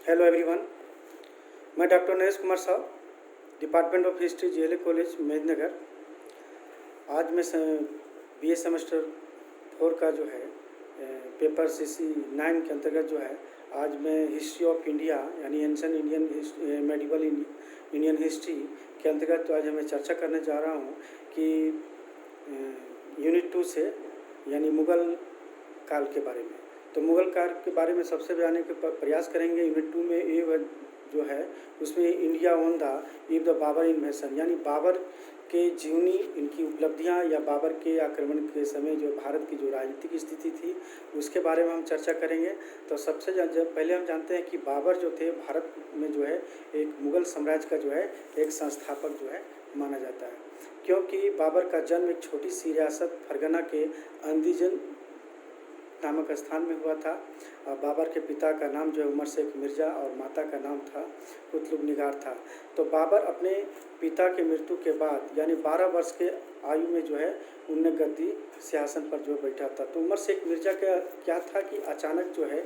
Hello everyone. मैं doctor Naresh Kumar साहब, department of history, जेएलए college मेदनगर। आज मैं बीए सेमेस्टर 4 का जो है पेपर सीसी 9 के अंतर्गत जो है आज मैं हिस्ट्री ऑफ इंडिया यानी ancient Indian medieval Indian history के अंतर्गत तो आज मैं चर्चा करने जा रहा हूँ कि यूनिट 2 से यानी मुग़ल काल के बारे में। तो मुग़ल काल के बारे में सबसे जानने के प्रयास करेंगे। यूनिट 2 में ये जो है उसमें India on the Babur invasion यानी बाबर के जीवनी, इनकी उपलब्धियां या बाबर के आक्रमण के समय जो भारत की जो राजनीतिक स्थिति थी उसके बारे में हम चर्चा करेंगे। तो सबसे पहले हम जानते हैं कि बाबर जो थे भारत में जो है एक मुग़ल साम्राज्य का जो है एक संस्थापक जो है माना जाता है, क्योंकि बाबर का जन्म एक छोटी सी रियासत फरगना के अंदीजन नामक स्थान में हुआ था। बाबर के पिता का नाम जो है उमर शेख मिर्ज़ा और माता का नाम था कुतुब निगार था। तो बाबर अपने पिता के मृत्यु के बाद यानी 12 वर्ष के आयु में जो है उनने गद्दी सिंहासन पर जो बैठा था। तो उमर शेख मिर्ज़ा का क्या था कि अचानक जो है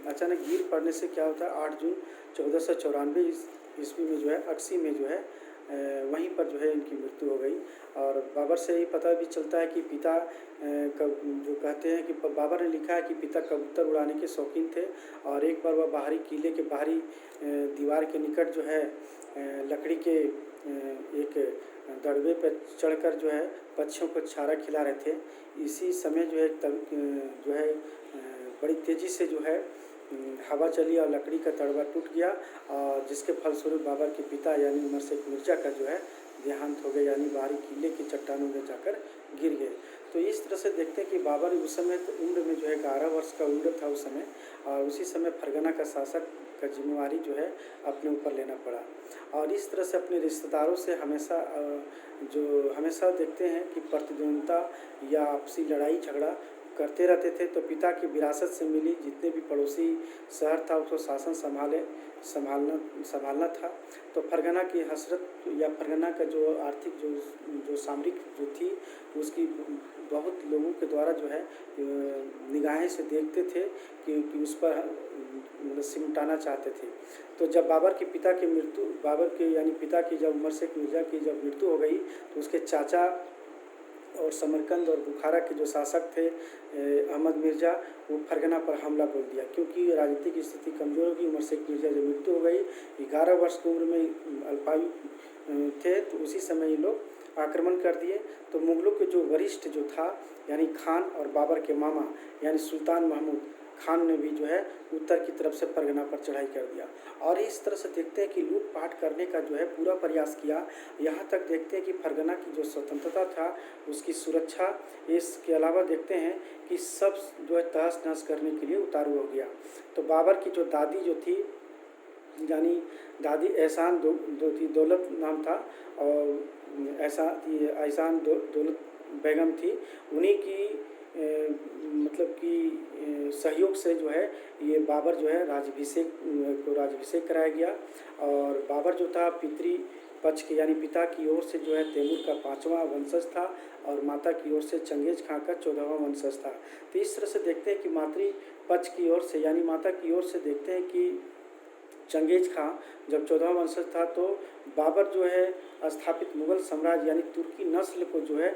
अचानक गिर पड़ने से क्या होता है 8 जून 1494 ईस्वी में जो है अक्सी में जो है वहीं पर जो है इनकी मृत्यु हो गई। और बाबर से ही पता भी चलता है कि पिता जो कहते हैं कि बाबर ने लिखा है कि पिता कबूतर उड़ाने के शौकीन थे और एक बार वह बाहरी किले के बाहरी दीवार के निकट जो है लकड़ी के एक दड़बे पर चढ़कर जो है पक्षियों को चारा खिला रहे थे। इसी समय जो है बड़ी तेज़ी से जो है हवा चली और लकड़ी का तड़वा टूट गया और जिसके फलस्वरूप बाबर के पिता यानी उमर शेख मिर्ज़ा का जो है देहांत हो गया, यानी बाहरी किले की चट्टानों में जाकर गिर गए। तो इस तरह से देखते हैं कि बाबर उस समय तो उम्र में जो है 11 वर्ष का उम्र था उस समय, और उसी समय फरगना का शासक का जिम्मेवारी जो है अपने ऊपर लेना पड़ा। और इस तरह से अपने रिश्तेदारों से हमेशा देखते हैं कि प्रतिद्वंद्विता या आपसी लड़ाई झगड़ा करते रहते थे। तो पिता की विरासत से मिली जितने भी पड़ोसी शहर था उसको शासन संभालना था। तो फरगना की हसरत या फरगना का जो आर्थिक जो सामरिक जो थी उसकी बहुत लोगों के द्वारा जो है निगाहें से देखते थे कि उस पर मतलब सिमटाना चाहते थे। तो जब बाबर के पिता की जब उमर शेख मिर्ज़ा की जब मृत्यु हो गई तो उसके चाचा और समरकंद और बुखारा के जो शासक थे अहमद मिर्ज़ा, वो फरगना पर हमला बोल दिया। क्योंकि राजनीतिक स्थिति कमज़ोर होगी, उमर शेख मिर्ज़ा जब मृत्यु हो गई 11 वर्ष की उम्र में अल्पायु थे, तो उसी समय ये लोग आक्रमण कर दिए। तो मुग़लों के जो वरिष्ठ जो था यानी खान और बाबर के मामा यानी सुल्तान महमूद खान ने भी जो है उत्तर की तरफ से फरगना पर चढ़ाई कर दिया। और इस तरह से देखते हैं कि लूटपाट करने का जो है पूरा प्रयास किया। यहाँ तक देखते हैं कि फरगना की जो स्वतंत्रता था उसकी सुरक्षा, इसके अलावा देखते हैं कि सब जो है तहस नहस करने के लिए उतारू हो गया। तो बाबर की जो दादी जो थी यानी दादी एहसान दौलत नाम था और एहसान दौलत बेगम थी, उन्हीं की मतलब कि सहयोग से जो है ये बाबर जो है राज्याभिषेक कराया गया। और बाबर जो था पितृ पक्ष के यानी पिता की ओर से जो है तैमूर का 5वां वंशज था और माता की ओर से चंगेज खां का 14वां वंशज था। तो इस तरह से देखते हैं कि मातृ पक्ष की ओर से यानी माता की ओर से देखते हैं कि चंगेज खां जब 14वां वंशज था तो बाबर जो है स्थापित मुग़ल साम्राज्य यानी तुर्की नस्ल को जो है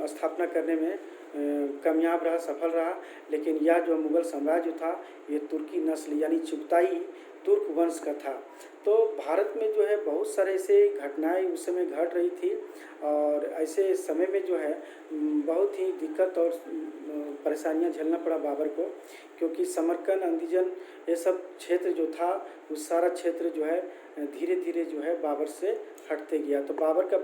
स्थापना करने में कामयाब रहा, सफल रहा। लेकिन यह जो मुग़ल साम्राज्य था ये तुर्की नस्ल यानी चुगताई तुर्क वंश का था। तो भारत में जो है बहुत सारे ऐसे घटनाएं उस समय घट रही थी और ऐसे समय में जो है बहुत ही दिक्कत और परेशानियां झेलना पड़ा बाबर को, क्योंकि समरकंद अंदीजन ये सब क्षेत्र जो था उस सारा क्षेत्र जो है धीरे धीरे जो है बाबर से हटते गया। तो बाबर का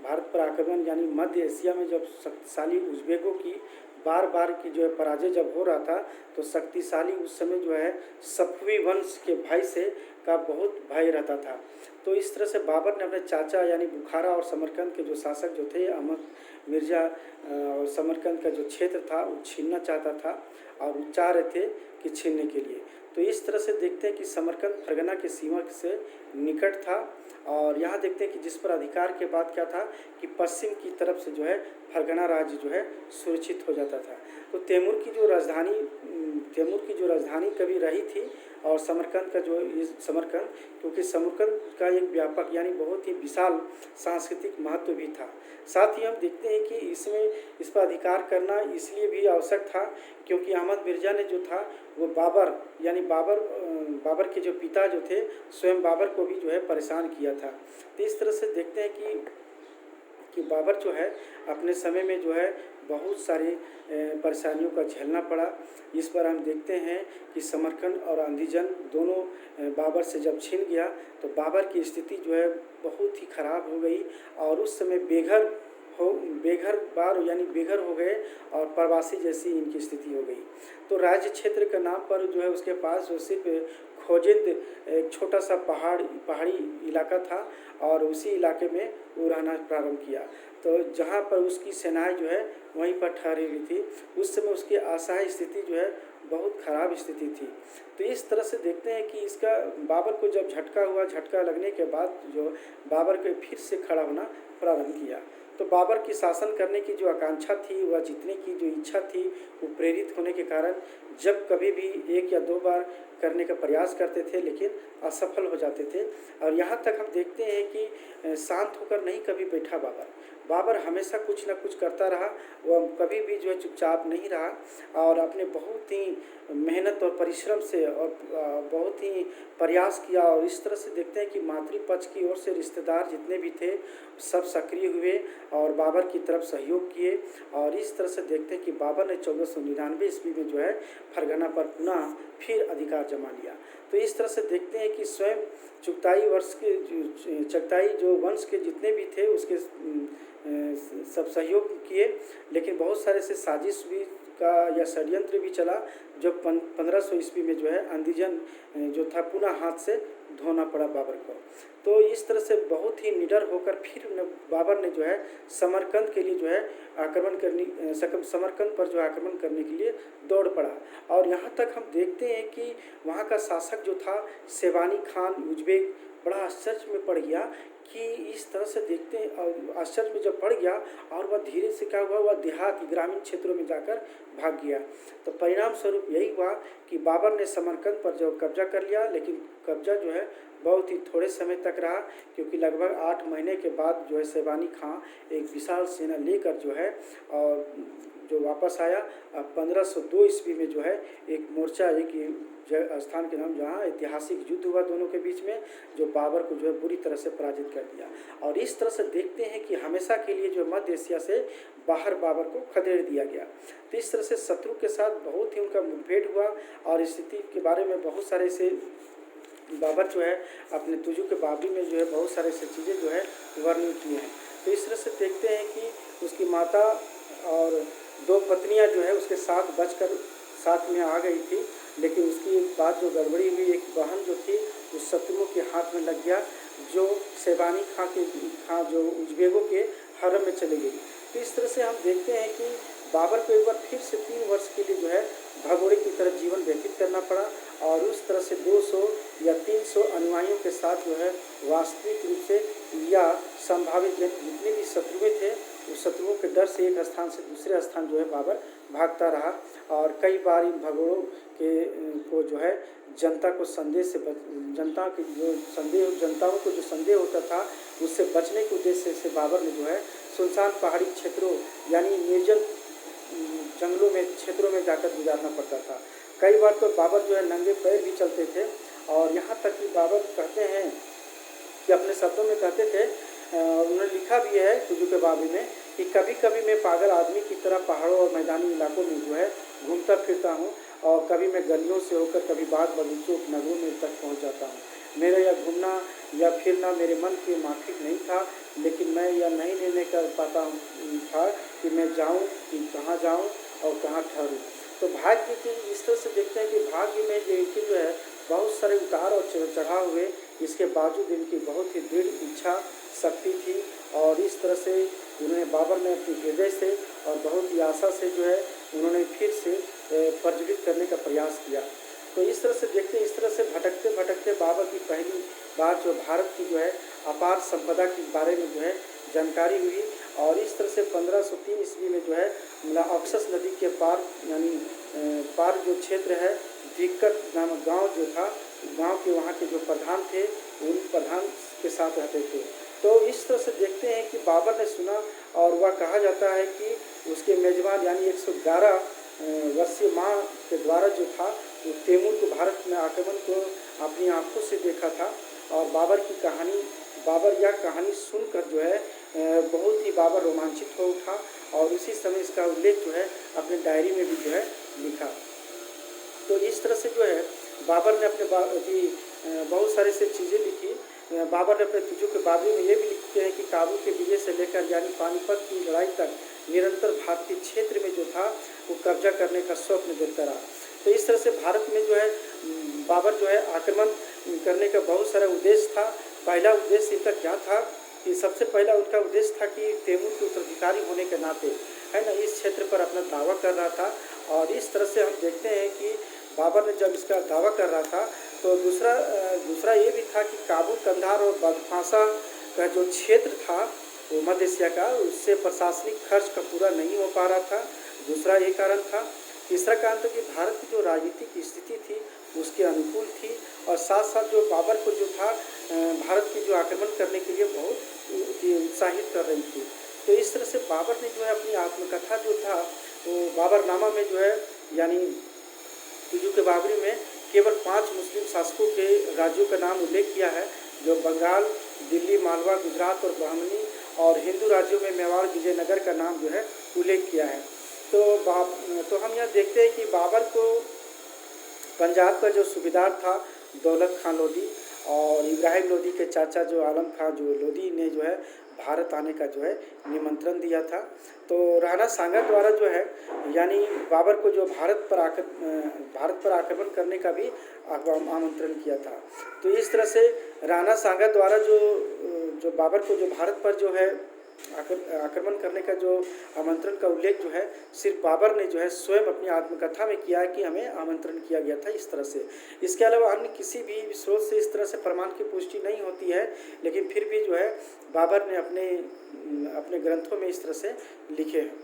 भारत पर आक्रमण यानी मध्य एशिया में जब शक्तिशाली उज़्बेकों की बार की जो है पराजय जब हो रहा था तो शक्तिशाली उस समय जो है सफवी वंश के भाई से का बहुत भय रहता था। तो इस तरह से बाबर ने अपने चाचा यानी बुखारा और समरकंद के जो शासक जो थे अहमद मिर्ज़ा और समरकंद का जो क्षेत्र था वो छीनना चाहता था और वो चाह रहे थे कि छीनने के लिए। तो इस तरह से देखते हैं कि समरकंद फरगना की सीमा से निकट था और यहाँ देखते हैं कि जिस पर अधिकार के बाद क्या था कि पश्चिम की तरफ से जो है फरगना राज्य जो है सुरक्षित हो जाता था। तो तैमूर की जो राजधानी तैमूर की जो राजधानी कभी रही थी और समरकंद का जो ये समरकंद, क्योंकि समरकंद का एक व्यापक यानी बहुत ही विशाल सांस्कृतिक महत्व भी था। साथ ही हम देखते हैं कि इसमें इस पर अधिकार करना इसलिए भी आवश्यक था क्योंकि अहमद मिर्ज़ा ने जो था वो बाबर यानी बाबर के जो पिता जो थे स्वयं बाबर को भी जो है परेशान किया था। तो इस तरह से देखते हैं कि बाबर जो है अपने समय में जो है बहुत सारी परेशानियों का झेलना पड़ा। इस पर हम देखते हैं कि समरकंद और अंदीजन दोनों बाबर से जब छीन गया तो बाबर की स्थिति जो है बहुत ही ख़राब हो गई और उस समय बेघर यानी बेघर हो गए और प्रवासी जैसी इनकी स्थिति हो गई। तो राज्य क्षेत्र के नाम पर जो है उसके पास जो सिर्फ खोजिंद एक छोटा सा पहाड़ी इलाका था और उसी इलाके में वो रहना प्रारंभ किया। तो जहाँ पर उसकी सेनाएं जो है वहीं पर ठहरी हुई थी। उस समय उसकी असहाय स्थिति जो है बहुत ख़राब स्थिति थी। तो इस तरह से देखते हैं कि इसका बाबर को जब झटका लगने के बाद जो बाबर के फिर से खड़ा होना प्रारंभ किया। तो बाबर की शासन करने की जो आकांक्षा थी वह जीतने की जो इच्छा थी वो प्रेरित होने के कारण जब कभी भी 1 या 2 बार करने का प्रयास करते थे लेकिन असफल हो जाते थे। और यहाँ तक हम देखते हैं कि शांत होकर नहीं कभी बैठा बाबर हमेशा कुछ ना कुछ करता रहा। वह कभी भी जो है चुपचाप नहीं रहा और अपने बहुत ही मेहनत और परिश्रम से और बहुत ही प्रयास किया। और इस तरह से देखते हैं कि मातृपक्ष की ओर से रिश्तेदार जितने भी थे सब सक्रिय हुए और बाबर की तरफ सहयोग किए। और इस तरह से देखते हैं कि बाबर ने 1499 ईस्वी में जो है फरगना पर पुनः फिर अधिकार जमा लिया। तो इस तरह से देखते हैं कि स्वयं चगताई जो वंश के जितने भी थे उसके सब सहयोग किए, लेकिन बहुत सारे से साजिश भी का या षड्यंत्र भी चला जो 1500 ईस्वी में जो है अंदीजन जो था पुनः हाथ से धोना पड़ा बाबर को। तो इस तरह से बहुत ही निडर होकर फिर बाबर ने जो है समरकंद के लिए जो है समरकंद पर जो आक्रमण करने के लिए दौड़ पड़ा। और यहाँ तक हम देखते हैं कि वहाँ का शासक जो था शेबानी खान उज्बेक बड़ा आश्चर्य में पड़ गया कि इस तरह से देखते हैं और आश्चर्य में जब पड़ गया और वह धीरे से क्या हुआ वह देहात ग्रामीण क्षेत्रों में जाकर भाग गया। तो परिणाम स्वरूप यही हुआ कि बाबर ने समरकंद पर जो कब्जा कर लिया, लेकिन कब्जा जो है बहुत ही थोड़े समय तक रहा क्योंकि लगभग 8 महीने के बाद जो है शेबानी खां एक विशाल सेना लेकर जो है और जो वापस आया। 1502 ईस्वी में जो है एक मोर्चा एक स्थान के नाम जहाँ ऐतिहासिक युद्ध हुआ दोनों के बीच में जो बाबर को जो है बुरी तरह से पराजित कर दिया। और इस तरह से देखते हैं कि हमेशा के लिए जो मध्य एशिया से बाहर बाबर को खदेड़ दिया गया। तो इस तरह से शत्रु के साथ बहुत ही उनका मुठभेड़ हुआ और स्थिति के बारे में बहुत सारे से बाबर जो है अपने तुजु के बाबरी में जो है बहुत सारे से चीज़ें जो है वर्णन किए हैं। तो इस तरह से देखते हैं कि उसकी माता और 2 पत्नियां जो है उसके साथ बचकर साथ में आ गई थी, लेकिन उसकी एक बात जो गड़बड़ी हुई, एक बहन जो थी उस शत्रुओं के हाथ में लग गया जो शेबानी खां जो उज्बेकों के हरम में चली गई। तो इस तरह से हम देखते हैं कि बाबर को एक बार फिर से 3 वर्ष के लिए जो है भगोड़े की तरह जीवन व्यतीत करना पड़ा और उस तरह से 200 या 300 अनुयायियों के साथ जो है वास्तविक रूप से या संभावित जितने भी शत्रुएं थे उस शत्रुओं के डर से एक स्थान से दूसरे स्थान जो है बाबर भागता रहा। और कई बार इन भगोड़ों को जो है जनताओं को जो संदेह होता था उससे बचने के उद्देश्य से बाबर ने जो है सुनसान पहाड़ी क्षेत्रों यानी निर्जन जंगलों में क्षेत्रों में जाकर गुजारना पड़ता था। कई बार तो बाबर जो है नंगे पैर भी चलते थे और यहाँ तक कि बाबर कहते हैं कि अपने शब्दों में कहते थे, उन्होंने लिखा भी है तुजु के बाबरी में कि कभी कभी मैं पागल आदमी की तरह पहाड़ों और मैदानी इलाकों में जो है घूमता फिरता हूँ और कभी मैं गलियों से होकर कभी बाग बगीचों नगरों में तक पहुँच जाता हूँ। मेरा यह घूमना या फिरना मेरे मन के माफिक नहीं था, लेकिन मैं यह नहीं निर्णय कर पाता था कि मैं जाऊँ कि कहाँ जाऊँ और कहाँ ठहरूँ। तो भाग्य की इस तरह से देखते हैं कि भाग्य में इनकी जो है बहुत सारे उतार और चढ़ाव हुए, इसके बावजूद इनकी बहुत ही दृढ़ इच्छा शक्ति थी और इस तरह से उन्होंने बाबर ने अपनी हृदय से और बहुत ही आशा से जो है उन्होंने फिर से प्रज्वलित करने का प्रयास किया। तो इस तरह से देखते इस तरह से भटकते भटकते बाबर की पहली बार जो भारत की जो है अपार संपदा के बारे में जो है जानकारी हुई और इस तरह से 1503 ईस्वी में जो है अक्सस नदी के पार यानी पार जो क्षेत्र है दिक्कत नामक गांव जो था, गांव के वहाँ के जो प्रधान थे उन प्रधान के साथ रहते थे। तो इस तरह से देखते हैं कि बाबर ने सुना और वह कहा जाता है कि उसके मेजबान यानी 111 वर्षीय माँ के द्वारा जो था वो तैमूर को भारत में आक्रमण को अपनी आंखों से देखा था। और बाबर यह कहानी सुनकर जो है बहुत ही बाबर रोमांचित हो उठा और उसी समय इसका उल्लेख जो है अपने डायरी में भी जो है लिखा। तो इस तरह से जो है बाबर ने अपने बहुत सारे से चीज़ें लिखी। बाबर ने अपने तुजू के बाबरी में ये भी लिखते हैं कि काबुल के विजय से लेकर यानी पानीपत की लड़ाई तक निरंतर भारतीय क्षेत्र में जो था वो कब्जा करने का स्वप्न देखता रहा। तो इस तरह से भारत में जो है बाबर जो है आक्रमण करने का बहुत सारा उद्देश्य था। पहला उद्देश्य इनका क्या था कि सबसे पहला उनका उद्देश्य था कि तैमूर के उत्तराधिकारी होने के नाते है ना इस क्षेत्र पर अपना दावा कर रहा था। और इस तरह से हम देखते हैं कि बाबर ने जब इसका दावा कर रहा था तो दूसरा ये भी था कि काबुल, कंधार और बदखासा का जो क्षेत्र था वो मध्य एशिया का, उससे प्रशासनिक खर्च का पूरा नहीं हो पा रहा था। दूसरा ये कारण था। तीसरा कारण था कि भारत की जो राजनीतिक स्थिति थी उसके अनुकूल थी और साथ साथ जो बाबर को जो था भारत की जो आक्रमण करने के लिए बहुत उत्साहित कर रही थी। तो इस तरह से बाबर ने जो है अपनी आत्मकथा जो था वो बाबरनामा में जो है यानी तुजू के बाबरी में केवल 5 मुस्लिम शासकों के राज्यों का नाम उल्लेख किया है, जो बंगाल, दिल्ली, मालवा, गुजरात और बहमनी, और हिंदू राज्यों में मेवाड़, विजयनगर का नाम जो है उल्लेख किया है। तो हम यह देखते हैं कि बाबर को पंजाब का जो सूबेदार था दौलत खान लोधी और इब्राहिम लोधी के चाचा जो आलम खां जो लोधी ने जो है भारत आने का जो है निमंत्रण दिया था। तो राणा सांगा द्वारा जो है यानी बाबर को जो भारत पर आक्रमण करने का भी आमंत्रण किया था। तो इस तरह से राणा सांगा द्वारा जो बाबर को जो भारत पर जो है आक्रमण करने का जो आमंत्रण का उल्लेख जो है सिर्फ बाबर ने जो है स्वयं अपनी आत्मकथा में किया है कि हमें आमंत्रण किया गया था इस तरह से। इसके अलावा अन्य किसी भी स्रोत से इस तरह से प्रमाण की पुष्टि नहीं होती है, लेकिन फिर भी जो है बाबर ने अपने ग्रंथों में इस तरह से लिखे हैं।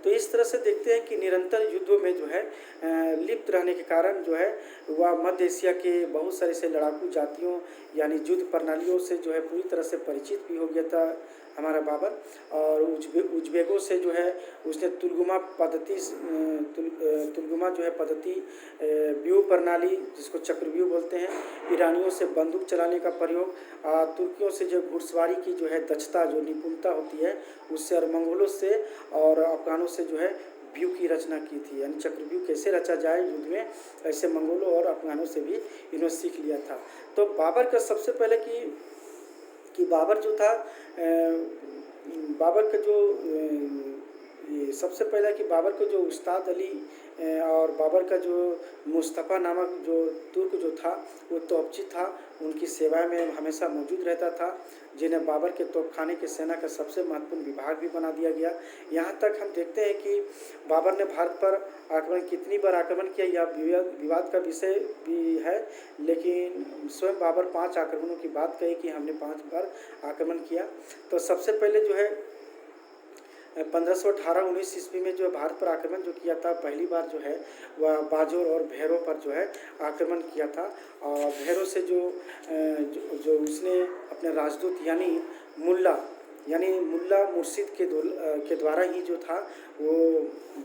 तो इस तरह से देखते हैं कि निरंतर युद्धों में जो है लिप्त रहने के कारण जो है वह मध्य एशिया के बहुत सारे से लड़ाकू जातियों यानी युद्ध प्रणालियों से जो है पूरी तरह से परिचित भी हो गया था हमारा बाबर। और उज्बेकों से जो है उसने तुलगुमा जो है पद्धति, व्यूह प्रणाली जिसको चक्रव्यूह बोलते हैं, ईरानियों से बंदूक चलाने का प्रयोग, तुर्कियों से जो घुड़सवारी की जो है दक्षता जो निपुणता होती है उससे, और मंगोलों से और अफगानों से जो है व्यूह की रचना की थी। यानी चक्रव्यूह कैसे रचा जाए युद्ध में, ऐसे मंगोलों और अफगानों से भी इन्होंने सीख लिया था। तो बाबर का सबसे पहले कि बाबर जो था बाबर का जो ये सबसे पहला कि बाबर को जो उस्ताद अली और बाबर का जो मुस्तफ़ा नामक जो तुर्क जो था वो तोपची था, उनकी सेवा में हमेशा मौजूद रहता था, जिन्हें बाबर के तोपखाने की सेना का सबसे महत्वपूर्ण विभाग भी बना दिया गया। यहाँ तक हम देखते हैं कि बाबर ने भारत पर कितनी बार आक्रमण किया यह विवाद का विषय भी है, लेकिन स्वयं बाबर 5 आक्रमणों की बात कही कि हमने 5 बार आक्रमण किया। तो सबसे पहले जो है 1518-19 ईस्वी में जो भारत पर आक्रमण जो किया था पहली बार जो है वह बाजोर और भैरव पर जो है आक्रमण किया था। और भैरव से जो उसने अपने राजदूत यानी मुल्ला मुर्शिद के द्वारा ही जो था वो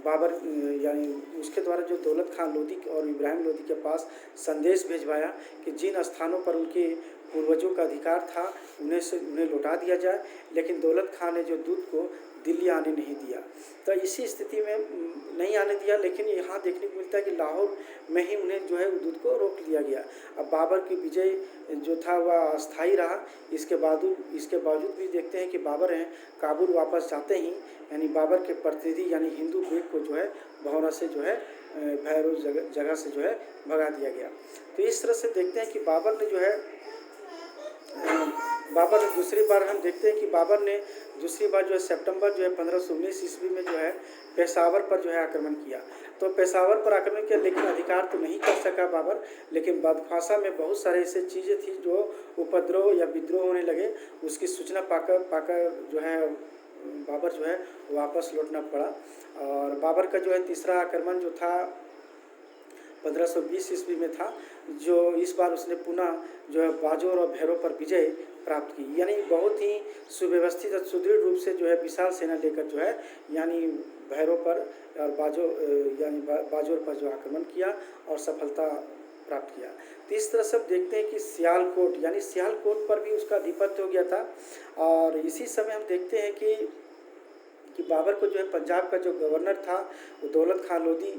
बाबर यानी उसके द्वारा जो दौलत खान लोधी और इब्राहिम लोधी के पास संदेश भेजवाया कि जिन स्थानों पर उनके पूर्वजों का अधिकार था उन्हें लौटा दिया जाए, लेकिन दौलत खान ने जो दूत को दिल्ली आने नहीं दिया। तो इसी स्थिति में नहीं आने दिया, लेकिन यहाँ देखने को मिलता है कि लाहौर में ही उन्हें जो है दूत को रोक लिया गया। अब बाबर की विजय जो था वह अस्थायी रहा। इसके बावजूद भी देखते हैं कि बाबर हैं काबुल वापस जाते ही यानी बाबर के प्रतिनिधि यानी हिंदू बेग को जो है भौरा से जो है भैरव जगह से जो है भगा दिया गया। तो इस तरह से देखते हैं कि बाबर ने दूसरी बार हम देखते हैं कि बाबर ने दूसरी बार जो है सितंबर जो है 1519 ईस्वी में जो है पेशावर पर जो है आक्रमण किया। तो पेशावर पर आक्रमण किया, लेकिन अधिकार तो नहीं कर सका बाबर, लेकिन बदखासा में बहुत सारे ऐसे चीज़ें थी जो उपद्रव या विद्रोह होने लगे। उसकी सूचना पाकर जो है बाबर जो है वापस लौटना पड़ा। और बाबर का जो है तीसरा आक्रमण जो था 1520 ईस्वी में था, जो इस बार उसने पुनः जो है बाजोर और भैरव पर विजय प्राप्त की। यानी बहुत ही सुव्यवस्थित और सुदृढ़ रूप से जो है विशाल सेना लेकर जो है यानी भैरव पर और बाजोर पर जो आक्रमण किया और सफलता प्राप्त किया। तो इस तरह से हम देखते हैं कि सियालकोट यानी सियालकोट पर भी उसका अधिपत्य हो गया था। और इसी समय हम देखते हैं कि बाबर को जो है पंजाब का जो गवर्नर था वो दौलत खां लोधी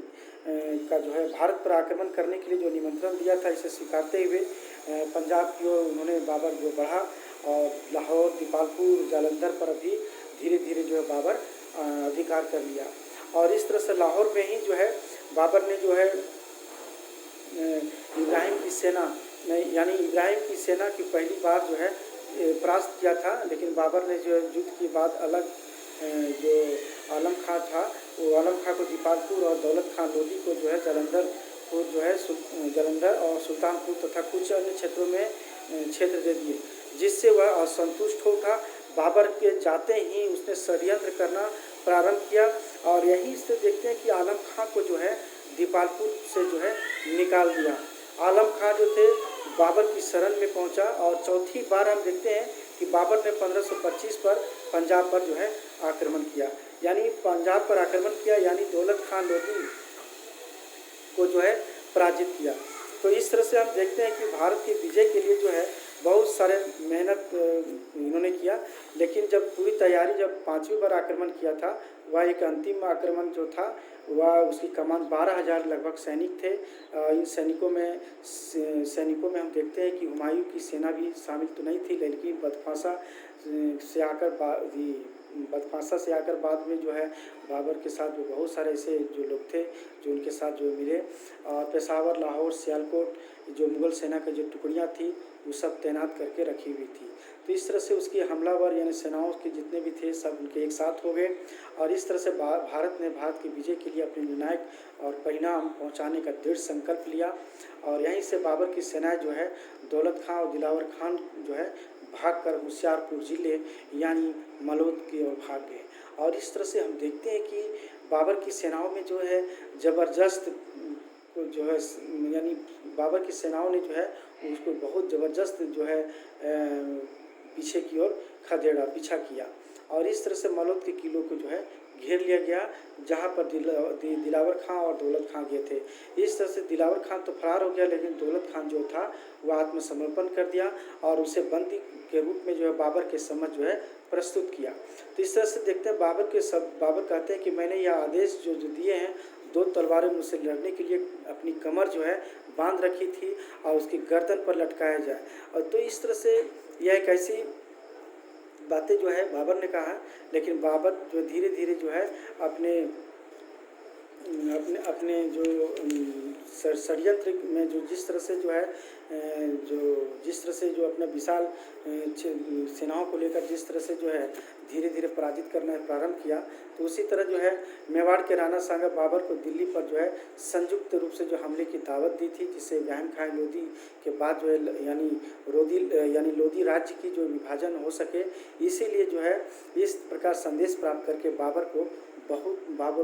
का जो है भारत पर आक्रमण करने के लिए जो निमंत्रण दिया था, इसे स्वीकारते हुए पंजाब की ओर उन्होंने बाबर जो बढ़ा और लाहौर, दीपालपुर, जालंधर पर भी धीरे धीरे जो है बाबर अधिकार कर लिया। और इस तरह से लाहौर में ही जो है बाबर ने जो है इब्राहिम की सेना यानी इब्राहिम की सेना की पहली बार जो है परास्त किया था। लेकिन बाबर ने जो है युद्ध के बाद अलग जो आलम खां था वो आलम खां को दीपालपुर और दौलत खां लोधी को जो है जालंधर और सुल्तानपुर तथा कुछ अन्य क्षेत्रों में क्षेत्र दे दिए, जिससे वह असंतुष्ट हो उठा। बाबर के जाते ही उसने षड्यंत्र करना प्रारंभ किया और यहीं से देखते हैं कि आलम खां को जो है दीपालपुर से जो है निकाल दिया। आलम खां जो थे बाबर की शरण में पहुंचा और चौथी बार हम देखते हैं कि बाबर ने 1525 पर पंजाब पर जो है आक्रमण किया। यानी पंजाब पर आक्रमण किया यानी दौलत खां लोधी को जो है पराजित किया। तो इस तरह से हम देखते हैं कि भारत के विजय के लिए जो है बहुत सारे मेहनत इन्होंने किया। लेकिन जब पूरी तैयारी जब 5वीं बार आक्रमण किया था, वह एक अंतिम आक्रमण जो था वह उसकी कमान 12,000 लगभग सैनिक थे। इन सैनिकों में हम देखते हैं कि हुमायूं की सेना भी शामिल तो नहीं थी, लेकिन बदफासा से आकर बाद में जो है बाबर के साथ जो बहुत सारे ऐसे जो लोग थे जो उनके साथ जो मिले। और पेशावर, लाहौर, सियालकोट जो मुग़ल सेना की जो टुकड़ियाँ थी वो सब तैनात करके रखी हुई थी। तो इस तरह से उसकी हमलावर यानी सेनाओं के जितने भी थे सब उनके एक साथ हो गए और इस तरह से भारत ने भारत के विजय के लिए अपने निर्णायक और परिणाम पहुंचाने का दृढ़ संकल्प लिया। और यहीं से बाबर की सेनाएं जो है दौलत खां और दिलावर खान जो है भागकर होशियारपुर जिले यानी मलोद की ओर भाग गए। और इस तरह से हम देखते हैं कि बाबर की सेनाओं में जो है ज़बरदस्त जो है यानी बाबर की सेनाओं ने जो है उसको बहुत ज़बरदस्त जो है पीछे की ओर पीछा किया और इस तरह से मलोद के किलों को जो है घेर लिया गया, जहाँ पर दिलावर खां और दौलत खां गए थे। इस तरह से दिलावर खां तो फरार हो गया, लेकिन दौलत खां जो था वह आत्मसमर्पण कर दिया और उसे बंदी के रूप में जो है बाबर के समक्ष जो है प्रस्तुत किया। तो इस तरह से देखते हैं बाबर कहते हैं कि मैंने यह आदेश जो दिए हैं, 2 तलवारें मुझसे लड़ने के लिए अपनी कमर जो है बांध रखी थी और उसकी गर्दन पर लटकाया जाए। और तो इस तरह से यह एक ऐसी बातें जो है बाबर ने कहा। लेकिन बाबर जो धीरे धीरे जो है अपने जो षड्यंत्र में जो जिस तरह से जो अपना विशाल सेनाओं को लेकर जिस तरह से जो है धीरे धीरे पराजित करना प्रारंभ किया, तो उसी तरह जो है मेवाड़ के राणा सांगा बाबर को दिल्ली पर जो है संयुक्त रूप से जो हमले की दावत दी थी, जिससे इब्राहिम खां लोधी के बाद जो है यानी लोधी राज्य की जो विभाजन हो सके। इसीलिए जो है इस प्रकार संदेश प्राप्त करके बाबर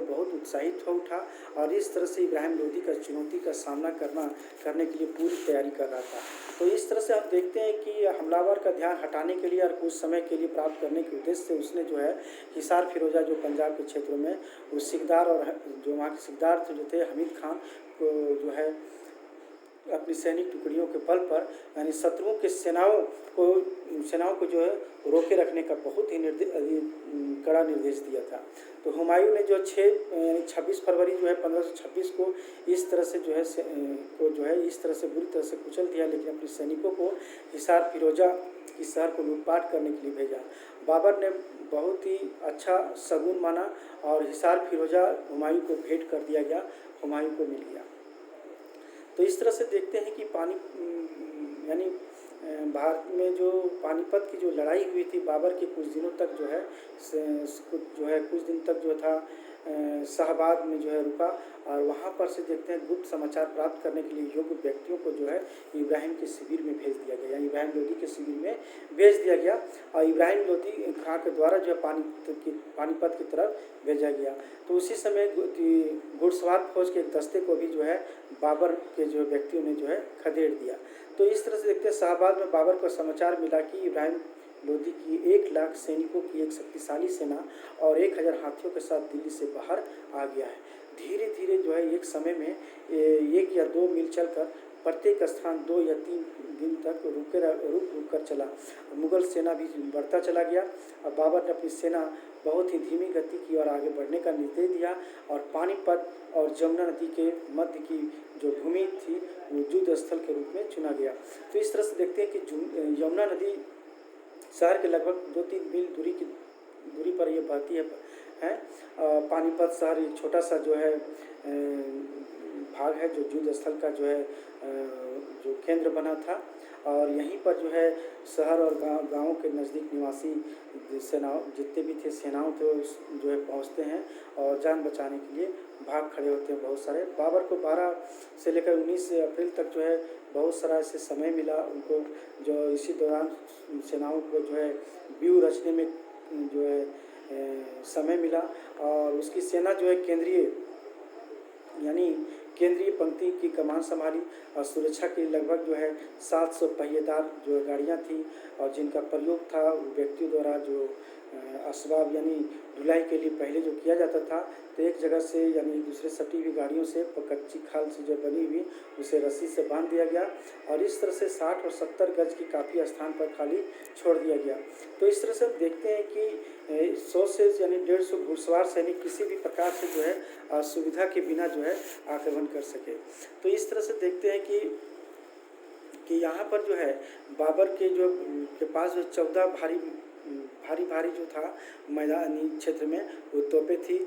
बहुत उत्साहित हो उठा और इस तरह से इब्राहिम लोधी का चुनौती का सामना करने के लिए पूरी तैयारी कर रहा था। तो इस तरह से हम देखते हैं कि हमलावर का ध्यान हटाने के लिए और कुछ समय के लिए प्राप्त करने के उद्देश्य से उसने जो है हिसार फिरोजा जो पंजाब के क्षेत्रों में वो सिकदार और जो वहाँ के सिकदार जो थे हमीद खान को जो है अपनी सैनिक टुकड़ियों के बल पर यानी शत्रुओं के सेनाओं को जो है रोके रखने का बहुत ही कड़ा निर्देश दिया था। तो हुमायूं ने जो 26 फरवरी जो है 1526 को इस तरह से इस तरह से बुरी तरह से कुचल दिया, लेकिन अपने सैनिकों को हिसार फिरोजा इस शहर को लूटपाट करने के लिए भेजा। बाबर ने बहुत ही अच्छा शगुन माना और हिसार फिरोजा हुमायूं को भेंट कर दिया गया, हुमायूं को मिल गया। तो इस तरह से देखते हैं कि भारत में जो पानीपत की जो लड़ाई हुई थी, बाबर के कुछ दिनों तक जो है कुछ दिन तक जो था शाहबाद में जो है रुका, और वहाँ पर से देखते हैं गुप्त समाचार प्राप्त करने के लिए योग्य व्यक्तियों को जो है इब्राहिम के शिविर में भेज दिया गया, इब्राहिम लोदी के शिविर में भेज दिया गया, और इब्राहिम लोदी खां के द्वारा जो है पानीपत की तरफ भेजा गया। तो उसी समय घुड़सवार फौज के एक दस्ते को भी जो है बाबर के जो व्यक्तियों ने जो है खदेड़ दिया। तो इस तरह से देखते हैं शाहबाद में बाबर को समाचार मिला कि इब्राहिम लोदी की 1 लाख सैनिकों की एक शक्तिशाली सेना और 1000 हाथियों के साथ दिल्ली से बाहर आ गया है। धीरे धीरे जो है एक समय में 1 या 2 मील चलकर प्रत्येक स्थान 2 या 3 दिन तक रुक कर चला। मुगल सेना भी बढ़ता चला गया। अब बाबर ने अपनी सेना बहुत ही धीमी गति की और आगे बढ़ने का निर्देश दिया, और पानीपत और जमुना नदी के मध्य की जो भूमि थी वो युद्ध स्थल के रूप में चुना गया। तो इस तरह से देखते हैं कि यमुना नदी शहर के लगभग 2-3 मील दूरी पर ये बहती है। पानीपत शहर एक छोटा सा जो है भाग है जो युद्ध स्थल का जो है जो केंद्र बना था, और यहीं पर जो है शहर और गाँव के नज़दीक निवासी सेनाओं जितने भी थे सेनाओं थे जो है पहुँचते हैं और जान बचाने के लिए भाग खड़े होते हैं बहुत सारे। बाबर को 12 से लेकर 19 अप्रैल तक जो है बहुत सारा ऐसे समय मिला उनको, जो इसी दौरान सेनाओं को जो है व्यूह रचने में जो है समय मिला, और उसकी सेना जो है केंद्रीय पंक्ति की कमान संभाली, और सुरक्षा के लिए लगभग जो है 700 पहिएदार जो गाड़ियाँ थी, और जिनका प्रयोग था व्यक्तियों द्वारा जो असबाब यानी ढुलाई के लिए पहले जो किया जाता था, तो एक जगह से यानी दूसरे सटी हुई गाड़ियों से कच्ची खाल से जो बनी हुई उसे रस्सी से बांध दिया गया, और इस तरह से 60 और 70 गज की काफ़ी स्थान पर खाली छोड़ दिया गया। तो इस तरह से हम देखते हैं कि 100 से यानी 150 घुड़सवार सैनिक किसी भी प्रकार से जो है सुविधा के बिना जो है आक्रमण कर सके। तो इस तरह से देखते हैं कि यहाँ पर जो है बाबर के पास जो 14 भारी जो था मैदानी क्षेत्र में वो तोपें थी।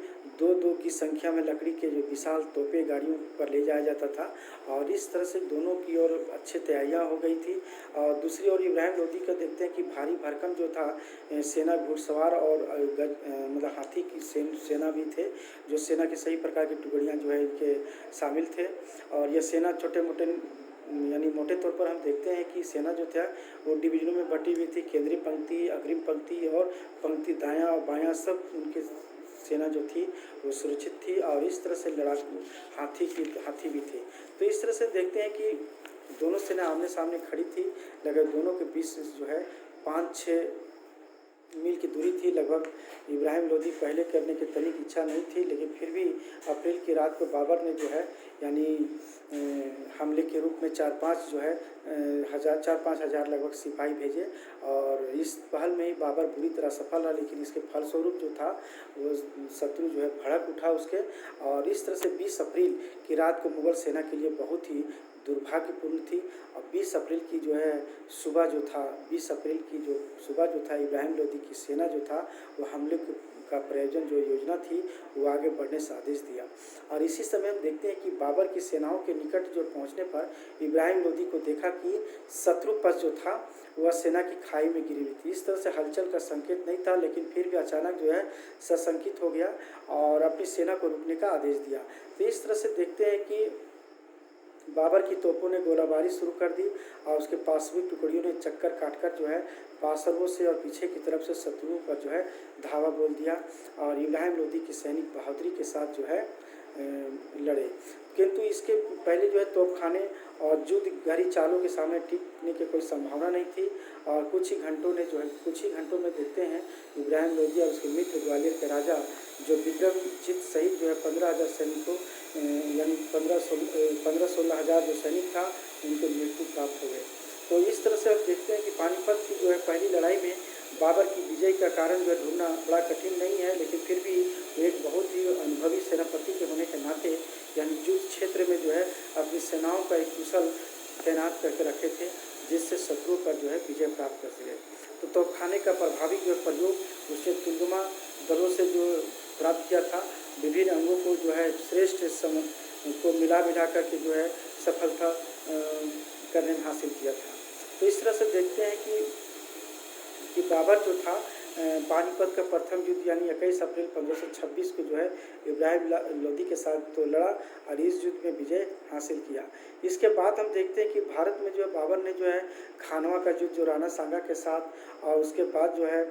2-2 की संख्या में लकड़ी के जो विशाल तोपें गाड़ियों पर ले जाया जाता था, और इस तरह से दोनों की ओर अच्छे तैयारियां हो गई थी। और दूसरी ओर इब्राहिम लोदी का देखते हैं कि भारी भरकम जो था सेना घुड़सवार और मतलब हाथी की सेना भी थे, जो सेना के सही प्रकार की टुकड़ियाँ जो है इनके शामिल थे। और यह सेना छोटे मोटे यानी मोटे तौर पर हम देखते हैं कि सेना जो था वो डिवीजनों में बटी हुई थी। केंद्रीय पंक्ति, अग्रिम पंक्ति और पंक्ति दायां और बायां सब उनके सेना जो थी वो सुरक्षित थी, और इस तरह से लड़ाकू हाथी भी थे। तो इस तरह से देखते हैं कि दोनों सेना आमने सामने खड़ी थी। लगभग दोनों के बीच जो है 5-6 मील की दूरी थी। लगभग इब्राहिम लोदी पहले करने की तनिक इच्छा नहीं थी, लेकिन फिर भी अप्रैल की रात को बाबर ने जो है यानी हमले के रूप में 4-5 हज़ार लगभग सिपाही भेजे, और इस पहल में ही बाबर बुरी तरह सफल रहा। लेकिन इसके फलस्वरूप जो था वो शत्रु जो है भड़क उठा उसके, और इस तरह से 20 अप्रैल की रात को मुगल सेना के लिए बहुत ही दुर्भाग्यपूर्ण थी। और 20 अप्रैल की जो है सुबह जो था 20 अप्रैल की जो सुबह जो था इब्राहिम लोदी की सेना जो था वो हमले का प्रयोजन जो योजना थी वो आगे बढ़ने से आदेश दिया। और इसी समय हम देखते हैं कि बाबर की सेनाओं के निकट जो पहुंचने पर इब्राहिम लोदी को देखा कि शत्रु पक्ष जो था वह सेना की खाई में गिरी हुई थी। इस तरह से हलचल का संकेत नहीं था, लेकिन फिर भी अचानक जो है सशंकित हो गया और अपनी सेना को रुकने का आदेश दिया। तो इस तरह से देखते हैं कि बाबर की तोपों ने गोलाबारी शुरू कर दी, और उसके पार्श्विक टुकड़ियों ने चक्कर काटकर जो है पार्श्वों से और पीछे की तरफ से शत्रुओं पर जो है धावा बोल दिया, और इब्राहिम लोदी की सैनिक बहादुरी के साथ जो है लड़े। किंतु इसके पहले जो है तोपखाने और युद्ध घड़ी चालों के सामने टिकने की कोई संभावना नहीं थी, और कुछ ही घंटों में देखते हैं इब्राहिम लोदी और उसके मित्र ग्वालियर के राजा जो विक्रमजीत सहित जो है 15,000 सैनिकों यानी 15-16 हज़ार जो सैनिक था उनको मृत्यु प्राप्त हो गए। तो इस तरह से आप देखते हैं कि पानीपत की जो है पहली लड़ाई में बाबर की विजय का कारण जो है ढूंढना बड़ा कठिन नहीं है, लेकिन फिर भी एक बहुत ही अनुभवी सेनापति के होने के नाते यानी युद्ध क्षेत्र में जो है अपनी सेनाओं का एक कुशल तैनात करके रखे थे, जिससे शत्रुओं पर जो है विजय प्राप्त कर सके। तो तोपखाने का प्रभावी जो प्रयोग उसने तुलुमा दलों से जो प्राप्त किया था, विभिन्न अंगों को जो है श्रेष्ठ को मिला करके जो है सफलता करने में हासिल किया था। तो इस तरह से देखते हैं कि बाबर जो था पानीपत का प्रथम युद्ध यानी 21 अप्रैल 1526 को जो है इब्राहिम लोदी के साथ तो लड़ा और इस युद्ध में विजय हासिल किया। इसके बाद हम देखते हैं कि भारत में जो है बाबर ने जो है खानवा का युद्ध जो राणा सांगा के साथ और उसके बाद जो है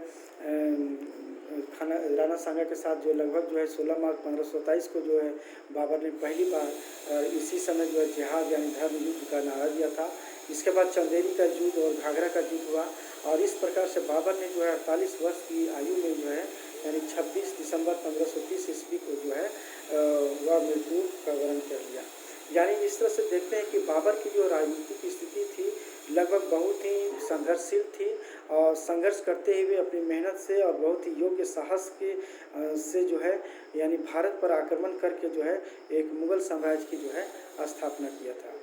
राणा सांगा के साथ जो लगभग जो है 16 मार्च 1527 को जो है बाबर ने पहली बार इसी समय जो है जिहाद यानी धर्म युद्ध का नारा दिया था। इसके बाद चंदेरी का युद्ध और घाघरा का युद्ध हुआ और इस प्रकार से बाबर ने जो है 48 वर्ष की आयु में जो है यानी 26 दिसंबर 1530 ईस्वी को जो है वह मृत्यु का वरण कर लिया। यानी इस तरह से देखते हैं कि बाबर की जो राजनीतिक स्थिति थी लगभग बहुत ही संघर्षशील थी और संघर्ष करते हुए अपनी मेहनत से और बहुत ही योग्य साहस के से जो है यानी भारत पर आक्रमण करके जो है एक मुगल साम्राज्य की जो है स्थापना किया था।